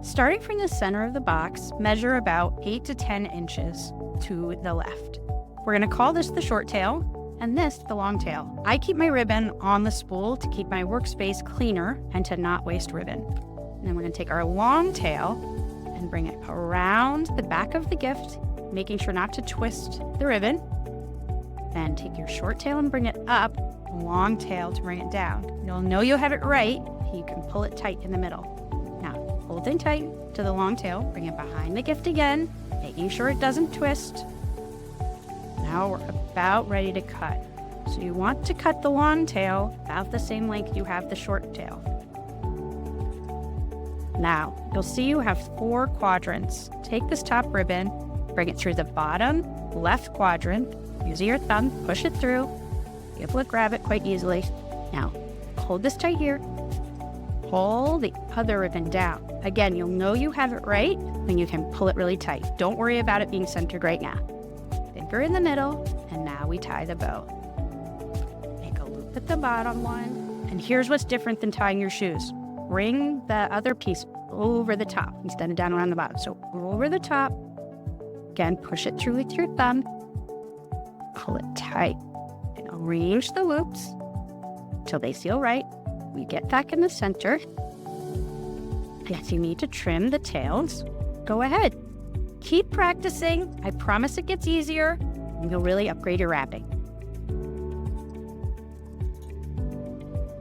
Starting from the center of the box, measure about 8 to 10 inches to the left. We're going to call this the short tail and this the long tail. I keep my ribbon on the spool to keep my workspace cleaner and to not waste ribbon. And then we're going to take our long tail and bring it around the back of the gift, making sure not to twist the ribbon. Then take your short tail and bring it up, long tail to bring it down. You'll know you have it right. You can pull it tight in the middle. Now, hold it tight to the long tail, bring it behind the gift again, making sure it doesn't twist. Now we're about ready to cut. So you want to cut the long tail about the same length you have the short tail. Now, you'll see you have 4 quadrants. Take this top ribbon, bring it through the bottom left quadrant. Using your thumb, push it through. You'll be able to grab it quite easily. Now, hold this tight here. Pull the other ribbon down. Again, you'll know you have it right when you can pull it really tight. Don't worry about it being centered right now. Finger in the middle, and now we tie the bow. Make a loop at the bottom one. And here's what's different than tying your shoes. Bring the other piece over the top instead of down around the bottom. So over the top. Again, push it through with your thumb. Pull it tight. And arrange the loops till they feel right. We get back in the center. If you need to trim the tails, go ahead. Keep practicing. I promise it gets easier, and you'll really upgrade your wrapping.